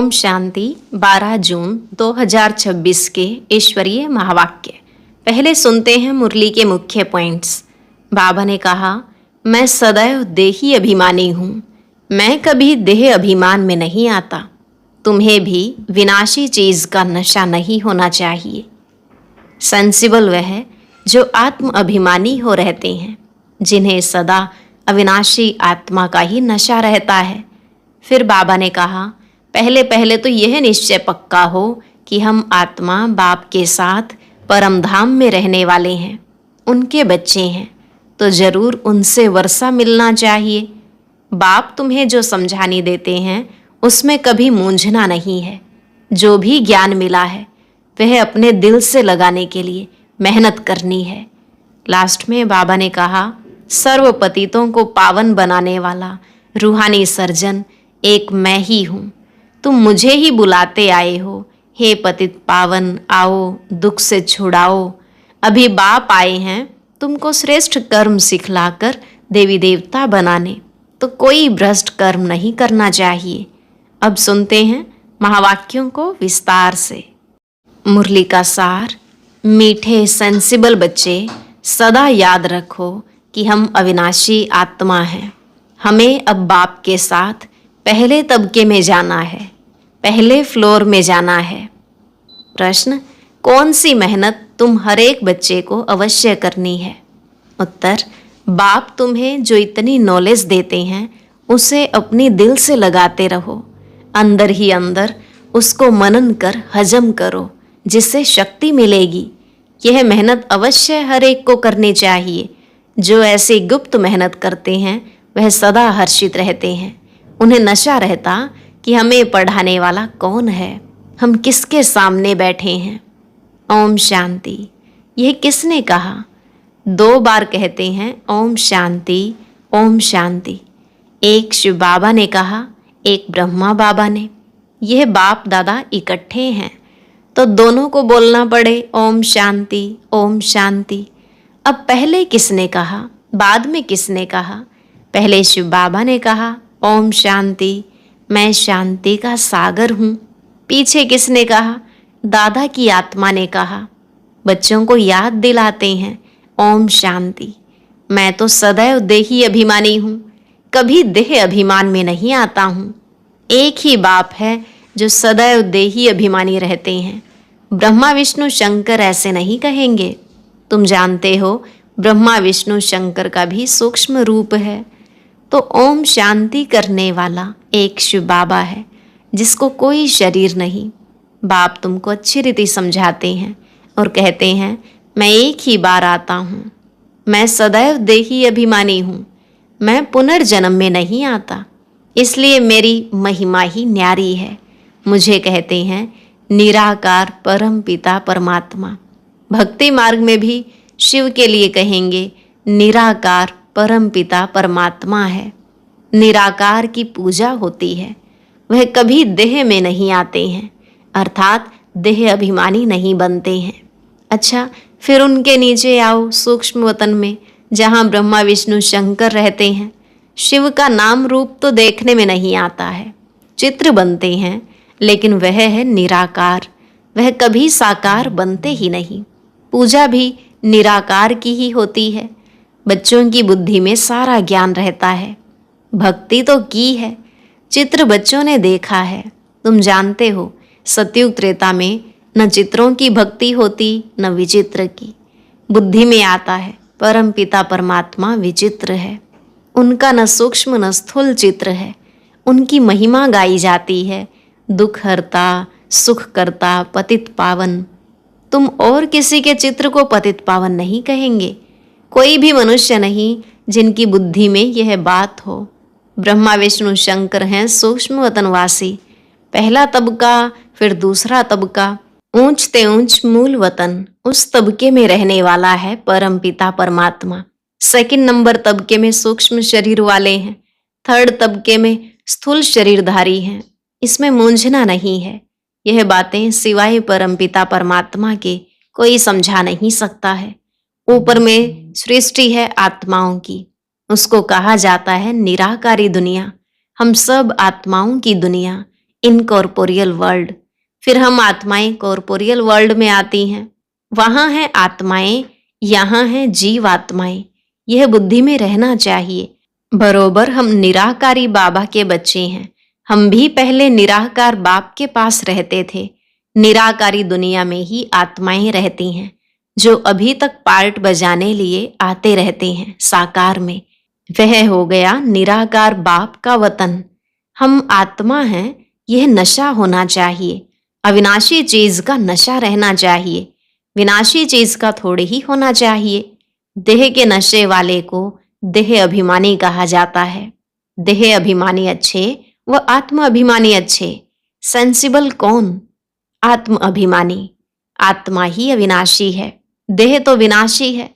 ओम शांति। 12 जून 2026 के ईश्वरीय महावाक्य। पहले सुनते हैं मुरली के मुख्य पॉइंट्स। बाबा ने कहा, मैं सदैव देही अभिमानी हूँ, मैं कभी देह अभिमान में नहीं आता। तुम्हें भी विनाशी चीज़ का नशा नहीं होना चाहिए। सेंसिबल वह है जो आत्म अभिमानी हो रहते हैं, जिन्हें सदा अविनाशी आत्मा का ही नशा रहता है। फिर बाबा ने कहा, पहले पहले तो यह निश्चय पक्का हो कि हम आत्मा बाप के साथ परम धाम में रहने वाले हैं, उनके बच्चे हैं, तो जरूर उनसे वर्षा मिलना चाहिए। बाप तुम्हें जो समझानी देते हैं उसमें कभी मूंझना नहीं है। जो भी ज्ञान मिला है वह अपने दिल से लगाने के लिए मेहनत करनी है। लास्ट में बाबा ने कहा, सर्व पतितों को पावन बनाने वाला रूहानी सर्जन एक मैं ही हूँ। तुम मुझे ही बुलाते आए हो, हे पतित पावन आओ, दुख से छुड़ाओ। अभी बाप आए हैं तुमको श्रेष्ठ कर्म सिखलाकर देवी देवता बनाने, तो कोई भ्रष्ट कर्म नहीं करना चाहिए। अब सुनते हैं महावाक्यों को विस्तार से। मुरली का सार। मीठे सेंसिबल बच्चे, सदा याद रखो कि हम अविनाशी आत्मा हैं। हमें अब बाप के साथ पहले तबके में जाना है, पहले फ्लोर में जाना है। प्रश्न, कौन सी मेहनत तुम हर एक बच्चे को अवश्य करनी है? उत्तर, बाप तुम्हें जो इतनी नॉलेज देते हैं उसे अपनी दिल से लगाते रहो, अंदर ही अंदर उसको मनन कर हजम करो, जिससे शक्ति मिलेगी। यह मेहनत अवश्य हर एक को करनी चाहिए। जो ऐसी गुप्त मेहनत करते हैं वह सदा हर्षित रहते हैं। उन्हें नशा रहता कि हमें पढ़ाने वाला कौन है, हम किसके सामने बैठे हैं। ओम शांति। यह किसने कहा? 2 बार कहते हैं ओम शांति, ओम शांति। एक शिव बाबा ने कहा, एक ब्रह्मा बाबा ने। यह बाप दादा इकट्ठे हैं तो दोनों को बोलना पड़े ओम शांति, ओम शांति। अब पहले किसने कहा, बाद में किसने कहा? पहले शिव बाबा ने कहा ओम शांति, मैं शांति का सागर हूँ। पीछे किसने कहा? दादा की आत्मा ने कहा। बच्चों को याद दिलाते हैं ओम शांति। मैं तो सदैव देही अभिमानी हूँ, कभी देह अभिमान में नहीं आता हूँ। एक ही बाप है जो सदैव देही अभिमानी रहते हैं। ब्रह्मा विष्णु शंकर ऐसे नहीं कहेंगे। तुम जानते हो ब्रह्मा विष्णु शंकर का भी सूक्ष्म रूप है। तो ओम शांति करने वाला एक शिव बाबा है, जिसको कोई शरीर नहीं। बाप तुमको अच्छी रीति समझाते हैं और कहते हैं, मैं एक ही बार आता हूँ, मैं सदैव देही अभिमानी हूँ, मैं पुनर्जन्म में नहीं आता, इसलिए मेरी महिमा ही न्यारी है। मुझे कहते हैं निराकार परम पिता परमात्मा। भक्ति मार्ग में भी शिव के लिए कहेंगे निराकार परम पिता परमात्मा है। निराकार की पूजा होती है, वह कभी देह में नहीं आते हैं, अर्थात देह अभिमानी नहीं बनते हैं। अच्छा, फिर उनके नीचे आओ सूक्ष्म वतन में, जहाँ ब्रह्मा विष्णु शंकर रहते हैं। शिव का नाम रूप तो देखने में नहीं आता है, चित्र बनते हैं, लेकिन वह है निराकार। वह कभी साकार बनते ही नहीं। पूजा भी निराकार की ही होती है। बच्चों की बुद्धि में सारा ज्ञान रहता है। भक्ति तो की है, चित्र बच्चों ने देखा है। तुम जानते हो सतयुग त्रेता में न चित्रों की भक्ति होती न विचित्र की। बुद्धि में आता है परम पिता परमात्मा विचित्र है। उनका न सूक्ष्म न स्थूल चित्र है। उनकी महिमा गाई जाती है, दुख हरता, सुख करता, पतित पावन। तुम और किसी के चित्र को पतित पावन नहीं कहेंगे। कोई भी मनुष्य नहीं जिनकी बुद्धि में यह बात हो। ब्रह्मा विष्णु शंकर हैं सूक्ष्म वतनवासी। पहला तबका, फिर दूसरा तबका, ऊंचते ऊंच मूल वतन, उस तबके में रहने वाला है परम पिता परमात्मा। सेकंड नंबर तबके में सूक्ष्म शरीर वाले हैं। थर्ड तबके में स्थूल शरीरधारी हैं। इसमें मूंझना नहीं है। यह बातें सिवाय परम पिता परमात्मा के कोई समझा नहीं सकता है। ऊपर में सृष्टि है आत्माओं की, उसको कहा जाता है निराकारी दुनिया। हम सब आत्माओं की दुनिया, इनकॉर्पोरियल वर्ल्ड। फिर हम आत्माएं कॉर्पोरियल वर्ल्ड में आती हैं। वहाँ हैं आत्माएं, यहाँ हैं जीव आत्माएं। यह बुद्धि में रहना चाहिए। बरोबर हम निराकारी बाबा के बच्चे हैं। हम भी पहले निराकार बाप के पास रहते थे। निराकारी दुनिया में ही आत्माएं रहती हैं, जो अभी तक पार्ट बजाने लिए आते रहते हैं साकार में। वह हो गया निराकार बाप का वतन। हम आत्मा हैं, यह नशा होना चाहिए। अविनाशी चीज का नशा रहना चाहिए, विनाशी चीज का थोड़ी ही होना चाहिए। देह के नशे वाले को देह अभिमानी कहा जाता है। देह अभिमानी अच्छे व आत्म अभिमानी अच्छे। सेंसिबल कौन? आत्म अभिमानी। आत्मा ही अविनाशी है, देह तो विनाशी है।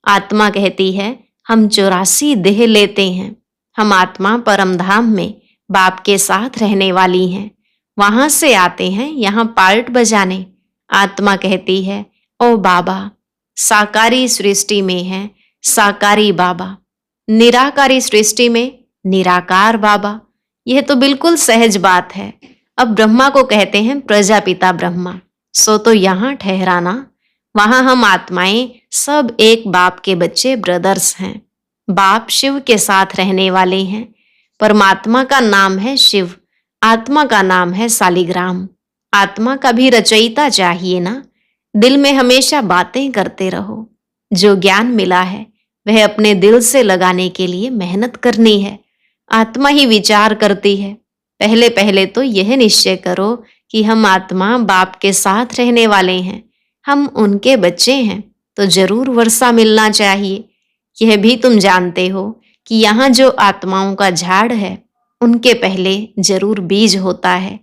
आत्मा कहती है हम 84 देह लेते हैं। हम आत्मा परमधाम में बाप के साथ रहने वाली हैं। वहां से आते हैं यहाँ पार्ट बजाने। आत्मा कहती है ओ बाबा, साकारी सृष्टि में है साकारी बाबा, निराकारी सृष्टि में निराकार बाबा। यह तो बिल्कुल सहज बात है। अब ब्रह्मा को कहते हैं प्रजापिता ब्रह्मा, सो तो यहाँ ठहराना। वहां हम आत्माएं सब एक बाप के बच्चे ब्रदर्स हैं। बाप शिव के साथ रहने वाले हैं। परमात्मा का नाम है शिव, आत्मा का नाम है सालिग्राम। आत्मा का भी रचयिता चाहिए ना। दिल में हमेशा बातें करते रहो। जो ज्ञान मिला है वह अपने दिल से लगाने के लिए मेहनत करनी है। आत्मा ही विचार करती है। पहले पहले तो यह निश्चय करो कि हम आत्मा बाप के साथ रहने वाले हैं, हम उनके बच्चे हैं, तो जरूर वर्षा मिलना चाहिए। यह भी तुम जानते हो कि यहाँ जो आत्माओं का झाड़ है उनके पहले जरूर बीज होता है।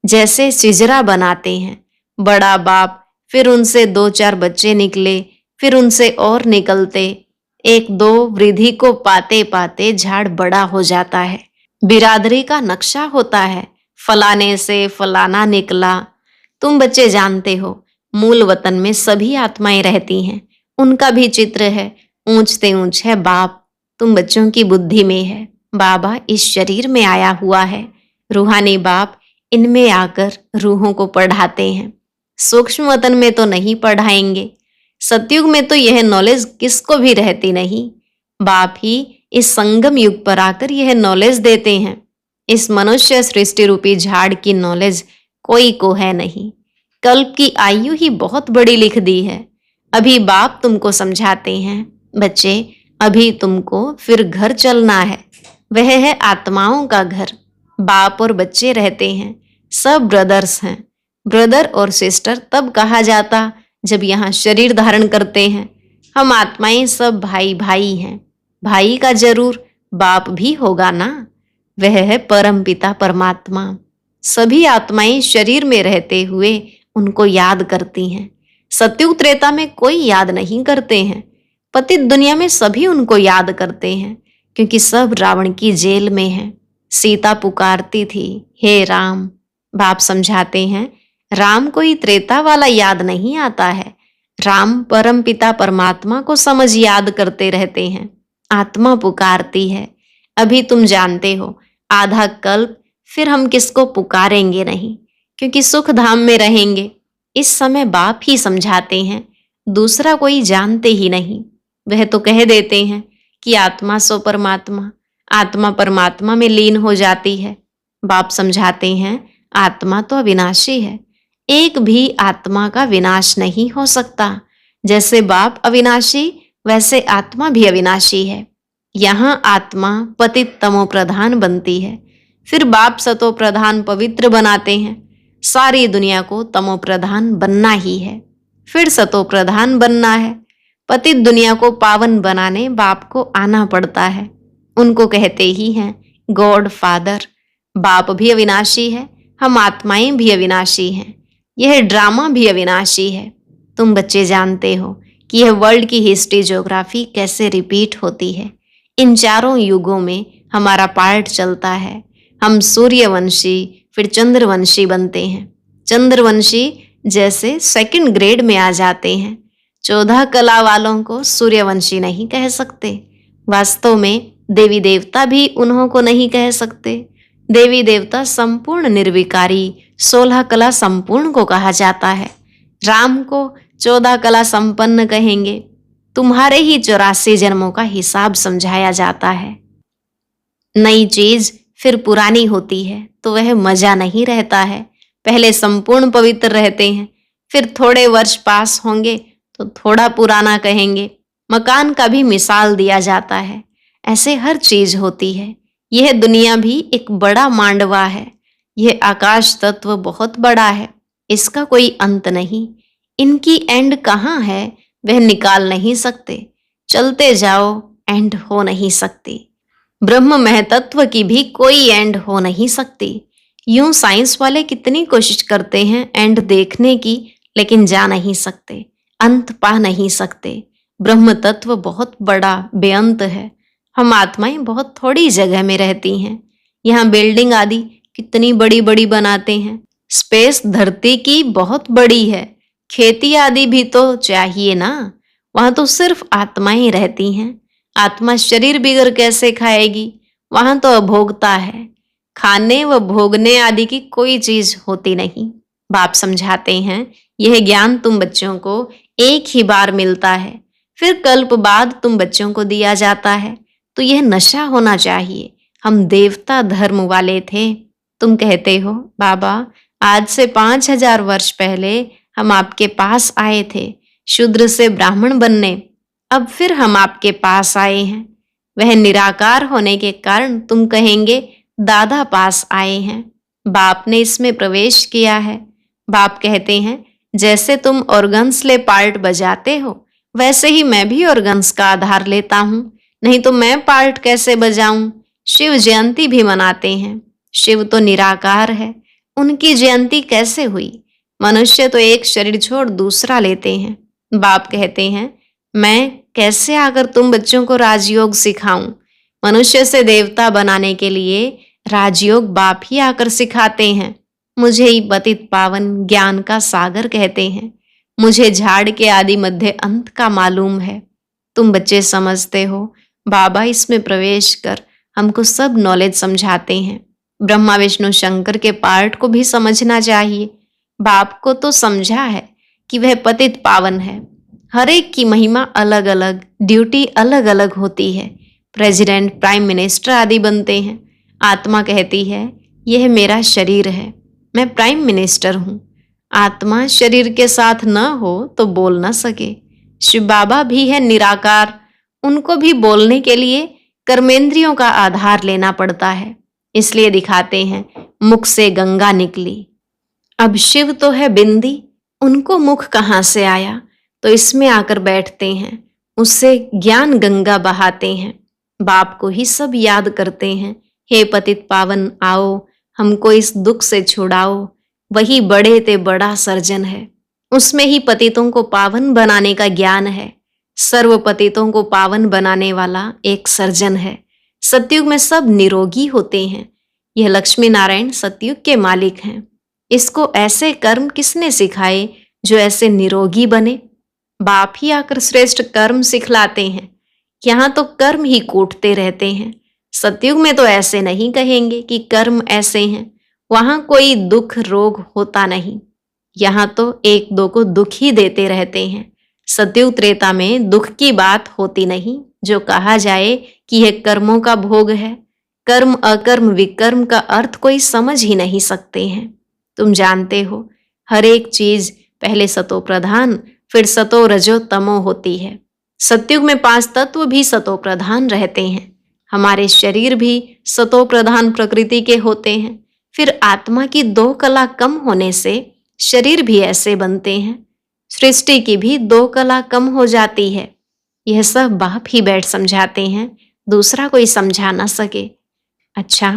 जैसे सिजरा बनाते हैं, बड़ा बाप, फिर उनसे 2-4 बच्चे निकले, फिर उनसे और निकलते, 1-2 वृद्धि को पाते पाते झाड़ बड़ा हो जाता है। बिरादरी का नक्शा होता है, फलाने से फलाना निकला। तुम बच्चे जानते हो मूल वतन में सभी आत्माएं रहती हैं, उनका भी चित्र है। ऊंच से ऊंच है बाप, तुम बच्चों की बुद्धि में है। बाबा इस शरीर में आया हुआ है। रूहानी बाप इनमें आकर रूहों को पढ़ाते हैं। सूक्ष्म वतन में तो नहीं पढ़ाएंगे। सतयुग में तो यह नॉलेज किसको भी रहती नहीं। बाप ही इस संगम युग पर आकर यह नॉलेज देते हैं। इस मनुष्य सृष्टि रूपी झाड़ की नॉलेज कोई को है नहीं। कल्प की आयु ही बहुत बड़ी लिख दी है। अभी बाप तुमको समझाते हैं, बच्चे अभी तुमको फिर घर चलना है। वह है आत्माओं का घर। बाप और बच्चे रहते हैं, सब ब्रदर्स हैं। ब्रदर और सिस्टर तब कहा जाता जब यहाँ शरीर धारण करते हैं। हम आत्माएं सब भाई भाई हैं। भाई का जरूर बाप भी होगा ना। वह है परम पिता परमात्मा। सभी आत्माएं शरीर में रहते हुए उनको याद करती हैं। सतयुग त्रेता में कोई याद नहीं करते हैं। पतित दुनिया में सभी उनको याद करते हैं, क्योंकि सब रावण की जेल में हैं। सीता पुकारती थी, हे राम। बाप समझाते हैं, राम कोई त्रेता वाला याद नहीं आता है। राम परम पिता परमात्मा को समझ याद करते रहते हैं। आत्मा पुकारती है। अभी तुम जानते हो आधा कल्प फिर हम किसको पुकारेंगे नहीं, क्योंकि सुख धाम में रहेंगे। इस समय बाप ही समझाते हैं, दूसरा कोई जानते ही नहीं। वह तो कह देते हैं कि आत्मा सो परमात्मा, आत्मा परमात्मा में लीन हो जाती है। बाप समझाते हैं आत्मा तो अविनाशी है, एक भी आत्मा का विनाश नहीं हो सकता। जैसे बाप अविनाशी वैसे आत्मा भी अविनाशी है। यहाँ आत्मा पतित तमो प्रधान बनती है, फिर बाप सतो प्रधान पवित्र बनाते हैं। सारी दुनिया को तमो प्रधान बनना ही है, फिर सतो प्रधान बनना है। पतित दुनिया को पावन बनाने बाप को आना पड़ता है। उनको कहते ही हैं गॉड फादर। बाप भी अविनाशी है, हम आत्माएं भी अविनाशी हैं। यह ड्रामा भी अविनाशी है। तुम बच्चे जानते हो कि यह वर्ल्ड की हिस्ट्री ज्योग्राफी कैसे रिपीट होती है। इन चारों युगों में हमारा पार्ट चलता है। हम सूर्यवंशी फिर चंद्रवंशी बनते हैं। चंद्रवंशी जैसे सेकंड ग्रेड में आ जाते हैं। 14 कला वालों को सूर्यवंशी नहीं कह सकते। वास्तव में देवी देवता भी उन्हों को नहीं कह सकते। देवी देवता संपूर्ण निर्विकारी, 16 कला संपूर्ण को कहा जाता है। राम को 14 कला संपन्न कहेंगे। तुम्हारे ही 84 जन्मों का हिसाब समझाया जाता है। नई चीज फिर पुरानी होती है तो वह मजा नहीं रहता है। पहले संपूर्ण पवित्र रहते हैं, फिर थोड़े वर्ष पास होंगे तो थोड़ा पुराना कहेंगे। मकान का भी मिसाल दिया जाता है। ऐसे हर चीज होती है। यह दुनिया भी एक बड़ा मांडवा है। यह आकाश तत्व बहुत बड़ा है, इसका कोई अंत नहीं। इनकी एंड कहाँ है वह निकाल नहीं सकते। चलते जाओ, एंड हो नहीं सकती। ब्रह्म महतत्व की भी कोई एंड हो नहीं सकती। यूं साइंस वाले कितनी कोशिश करते हैं एंड देखने की, लेकिन जा नहीं सकते, अंत पा नहीं सकते। ब्रह्म तत्व बहुत बड़ा बेअंत है। हम आत्माएं बहुत थोड़ी जगह में रहती हैं। यहाँ बिल्डिंग आदि कितनी बड़ी बड़ी बनाते हैं। स्पेस धरती की बहुत बड़ी है। खेती आदि भी तो चाहिए ना। वहां तो सिर्फ आत्माएं रहती हैं। आत्मा शरीर बिगर कैसे खाएगी? वहां तो अभोगता है। खाने व भोगने आदि की कोई चीज होती नहीं। बाप समझाते हैं, यह ज्ञान तुम बच्चों को एक ही बार मिलता है, फिर कल्प बाद तुम बच्चों को दिया जाता है। तो यह नशा होना चाहिए। हम देवता धर्म वाले थे। तुम कहते हो बाबा, आज से 5000 वर्ष पहले हम आपके पास आए थे शूद्र से ब्राह्मण बनने। अब फिर हम आपके पास आए हैं। वह निराकार होने के कारण तुम कहेंगे दादा पास आए हैं। बाप ने इसमें प्रवेश किया है। बाप कहते हैं, जैसे तुम ऑर्गन्स ले पार्ट बजाते हो, वैसे ही मैं भी ऑर्गन्स का आधार लेता हूँ। नहीं तो मैं पार्ट कैसे बजाऊं? शिव जयंती भी मनाते हैं। शिव तो निराकार है, उनकी जयंती कैसे हुई? मनुष्य तो एक शरीर छोड़ दूसरा लेते हैं। बाप कहते हैं, मैं कैसे आकर तुम बच्चों को राजयोग सिखाऊं? मनुष्य से देवता बनाने के लिए राजयोग बाप ही आकर सिखाते हैं। मुझे ही पतित पावन ज्ञान का सागर कहते हैं। मुझे झाड़ के आदि मध्य अंत का मालूम है। तुम बच्चे समझते हो, बाबा इसमें प्रवेश कर हमको सब नॉलेज समझाते हैं। ब्रह्मा विष्णु शंकर के पार्ट को भी समझना चाहिए। बाप को तो समझा है कि वह पतित पावन है। हर एक की महिमा अलग अलग, ड्यूटी अलग अलग होती है। प्रेसिडेंट, प्राइम मिनिस्टर आदि बनते हैं। आत्मा कहती है, यह मेरा शरीर है, मैं प्राइम मिनिस्टर हूँ। आत्मा शरीर के साथ न हो तो बोल न सके। शिव बाबा भी है निराकार। उनको भी बोलने के लिए कर्मेंद्रियों का आधार लेना पड़ता है। इसलिए दिखाते हैं, मुख से गंगा निकली। अब शिव तो है बिंदी, उनको मुख कहाँ से आया? तो इसमें आकर बैठते हैं, उससे ज्ञान गंगा बहाते हैं। बाप को ही सब याद करते हैं। हे पतित पावन आओ, हमको इस दुख से छुड़ाओ। वही बड़े ते बड़ा सर्जन है। उसमें ही पतितों को पावन बनाने का ज्ञान है। सर्व पतितों को पावन बनाने वाला एक सर्जन है। सतयुग में सब निरोगी होते हैं। यह लक्ष्मी नारायण सतयुग के मालिक हैं। इसको ऐसे कर्म किसने सिखाए जो ऐसे निरोगी बने? बाप ही आकर श्रेष्ठ कर्म सिखलाते हैं। यहाँ तो कर्म ही कूटते रहते हैं। सतयुग में तो ऐसे नहीं कहेंगे कि कर्म ऐसे हैं। वहां कोई दुख रोग होता नहीं। यहाँ तो एक दो को दुख ही देते रहते हैं। सतयुग त्रेता में दुख की बात होती नहीं। जो कहा जाए कि यह कर्मों का भोग है, कर्म अकर्म विकर्म का अर्थ कोई समझ ही नहीं सकते हैं। तुम जानते हो, हर एक चीज पहले सतो प्रधान फिर सतो रजो तमो होती है। सतयुग में 5 तत्व भी सतो प्रधान रहते हैं। हमारे शरीर भी सतो प्रधान प्रकृति के होते हैं। फिर आत्मा की 2 कला कम होने से शरीर भी ऐसे बनते हैं। सृष्टि की भी 2 कला कम हो जाती है। यह सब बाप ही बैठ समझाते हैं, दूसरा कोई समझा ना सके। अच्छा,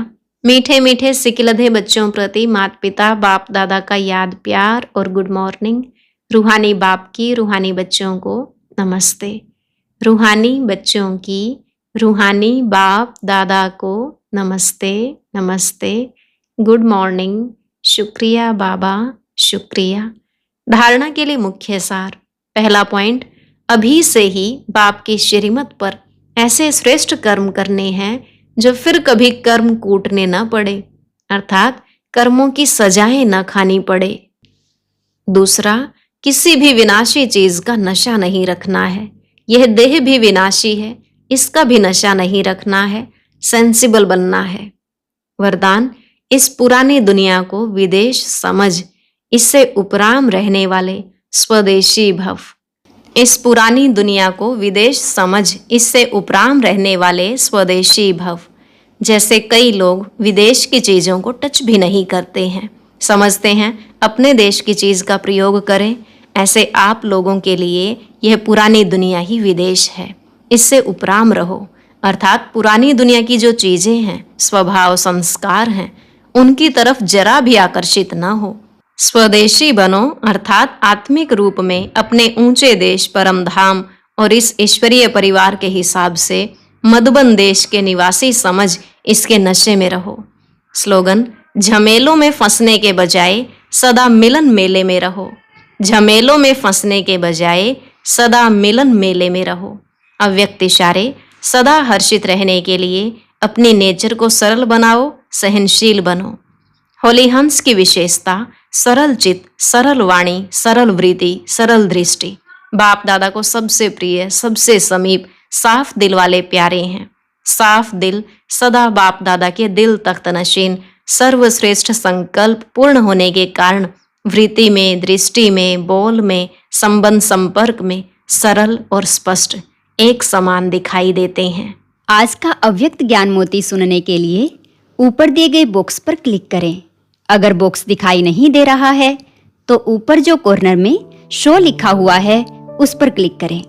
मीठे मीठे सिकिलधे बच्चों प्रति माता पिता बाप दादा का याद प्यार और गुड मॉर्निंग। रूहानी बाप की रूहानी बच्चों को नमस्ते। रूहानी बच्चों की रूहानी बाप दादा को नमस्ते नमस्ते, गुड मॉर्निंग, शुक्रिया बाबा, शुक्रिया। धारणा के लिए मुख्य सार। पहला पॉइंट, अभी से ही बाप की श्रीमत पर ऐसे श्रेष्ठ कर्म करने हैं जो फिर कभी कर्म कूटने न पड़े। अर्थात कर्मों की सजाएं न खानी पड़े। दूसरा, किसी भी विनाशी चीज का नशा नहीं रखना है। यह देह भी विनाशी है, इसका भी नशा नहीं रखना है, सेंसिबल बनना है। वरदान, इस पुरानी दुनिया को विदेश समझ, इससे उपराम रहने वाले स्वदेशी भव। इस पुरानी दुनिया को विदेश समझ, इससे उपराम रहने वाले स्वदेशी भव। जैसे कई लोग विदेश की चीजों को टच भी नहीं करते हैं, समझते हैं अपने देश की चीज का प्रयोग करें। ऐसे आप लोगों के लिए यह पुरानी दुनिया ही विदेश है, इससे उपराम रहो। अर्थात पुरानी दुनिया की जो चीजें हैं, स्वभाव संस्कार हैं, उनकी तरफ जरा भी आकर्षित न हो। स्वदेशी बनो, अर्थात आत्मिक रूप में अपने ऊंचे देश परम धाम और इस ईश्वरीय परिवार के हिसाब से मधुबन देश के निवासी समझ इसके नशे में रहो। स्लोगन, झमेलों में फंसने के बजाय सदा मिलन मेले में रहो। झमेलों में फंसने के बजाय सदा मिलन मेले में रहो। अव्यक्त इशारे, सदा हर्षित रहने के लिए अपनी नेचर को सरल बनाओ, सहनशील बनो। होली हंस की विशेषता सरल चित, सरल वाणी, सरल वृत्ति, सरल दृष्टि। बाप दादा को सबसे प्रिय, सबसे समीप, साफ दिल वाले प्यारे हैं। साफ दिल सदा बाप दादा के दिल तख्त नशीन, सर्वश्रेष्ठ संकल्प पूर्ण होने के कारण वृत्ति में, दृष्टि में, बोल में, संबंध संपर्क में सरल और स्पष्ट एक समान दिखाई देते हैं। आज का अव्यक्त ज्ञान मोती सुनने के लिए ऊपर दिए गए बॉक्स पर क्लिक करें। अगर बॉक्स दिखाई नहीं दे रहा है तो ऊपर जो कॉर्नर में शो लिखा हुआ है उस पर क्लिक करें।